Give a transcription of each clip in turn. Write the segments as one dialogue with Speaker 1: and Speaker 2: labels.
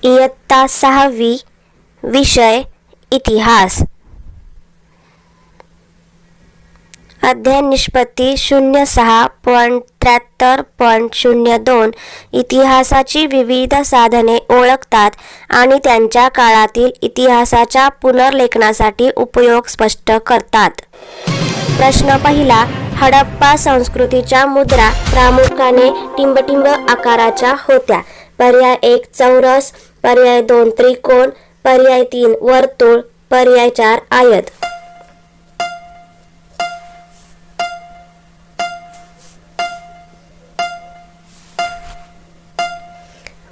Speaker 1: इयत्ता 6वी विषय इतिहास। अध्ययन निष्पत्ती 06.73.02 इतिहासाची विविध साधने ओळखतात आणि त्यांच्या काळातील इतिहासाच्या पुनर्लेखनासाठी उपयोग स्पष्ट करतात। प्रश्न पहिला, हडप्पा संस्कृतीच्या मुद्रा प्रामुख्याने टिंबटिंब आकाराच्या होत्या। पर्याय 1 चौरस, पर्याय 2 त्रिकोण, पर्याय 3 वर्तुळ, पर्याय 4 आयत।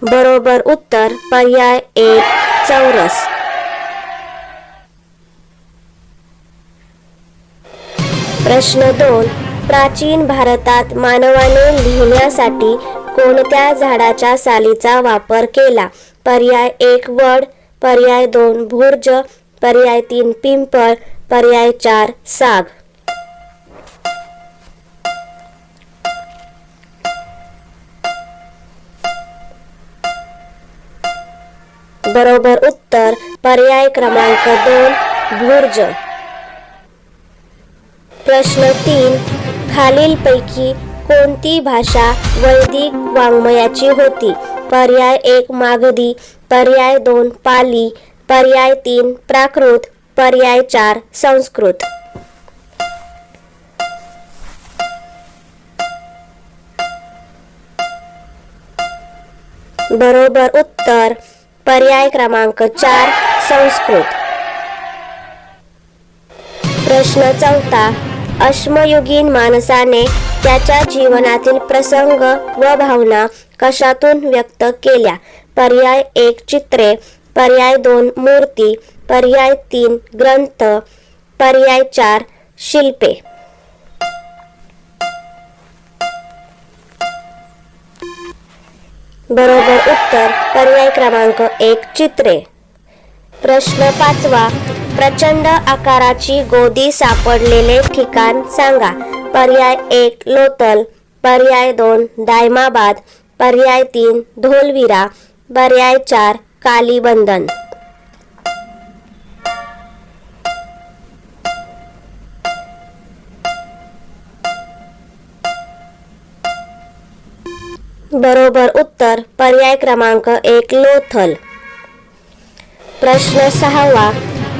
Speaker 1: बरोबर उत्तर पर्याय 1 चौरस। प्रश्न 2, प्राचीन भारतात मानवाने लिहिण्यासाठी कोणत्या झाडाच्या सालीचा वापर केला? पर्याय 1 वड, पर्याय 2 भुर्ज, पर्याय 3 पिंपळ, पर्याय 4 साग। बरोबर उत्तर पर्याय क्रमांक 2 भुर्ज। प्रश्न 3, खालीलपैकी कोणती भाषा वैदिक वाङ्मयाची होती? पर्याय 1 मागधी, पर्याय 2 पाली, पर्याय 3 प्राकृत, पर्याय 4 संस्कृत। बरोबर उत्तर पर्याय क्रमांक 4 संस्कृत। प्रश्न 4, अश्मयुगीन माणसाने त्याच्या जीवनातील प्रसंग व भावना कशातून व्यक्त केल्या? पर्याय 1 चित्रे, पर्याय 2 मूर्ती, पर्याय 3 ग्रंथ, पर्याय 4 शिल्पे। बरोबर उत्तर पर्याय क्रमांक 1 चित्रे। प्रश्न 5, प्रचंड आकाराची गोदी सापडलेले ठिकाण सांगा। पर्याय 1 लोथल, पर्याय 2 दायमाबाद, पर्याय 3 धोलविरा, पर्याय 4 कालीबंधन। बरोबर उत्तर पर्याय क्रमांक 1 लोथल। प्रश्न 6,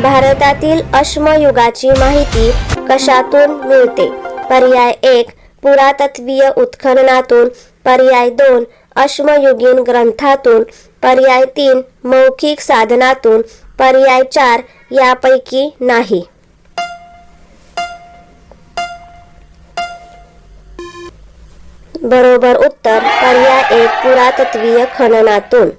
Speaker 1: भारतातील अश्मयुगाची माहिती कशातून मिळते? पर्याय 1 पुरातत्वीय उत्खननातून, पर्याय 2 अश्मयुगीन ग्रंथातून, पर्याय 3 मौखिक साधनातून, पर्याय 4 यापैकी नाही। बरोबर उत्तर पर्याय 1 पुरातत्वीय खननातून।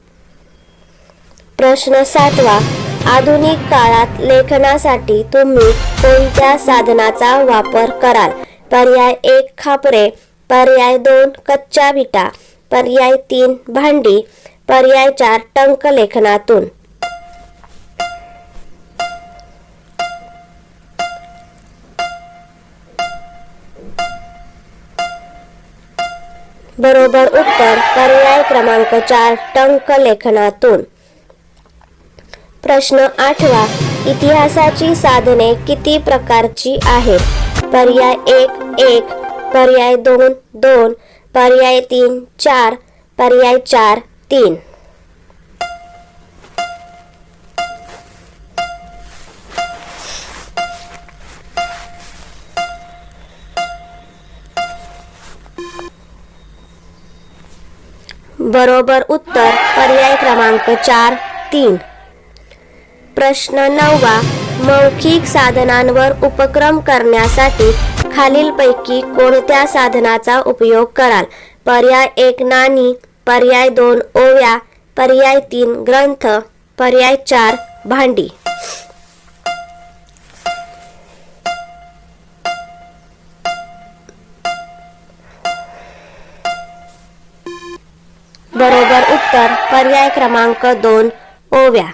Speaker 1: प्रश्न 7, आधुनिक काळात लेखनासाठी तुम्ही कोणत्या साधनाचा वापर कराल? पर्याय 1 खापरे, पर्याय 2 कच्च्या विटा, पर्याय 3 भांडी, पर्याय 4 टंकलेखनातून। बरोबर उत्तर पर्याय क्रमांक 4 टंकलेखनातून। प्रश्न 8, इतिहासाची साधने किती प्रकारची आहेत? पर्याय 1 1, पर्याय 2 2, पर्याय 3 4, पर्याय 4 3। बरोबर उत्तर पर्याय क्रमांक 4 3। प्रश्न 9, मौखिक साधनांवर उपक्रम करण्यासाठी खालीलपैकी कोणत्या साधनाचा उपयोग कराल? पर्याय 1 नाणी, पर्याय 2 ओव्या, पर्याय 3 ग्रंथ, पर्याय 4 भांडी। बरोबर उत्तर पर्याय क्रमांक 2 ओव्या।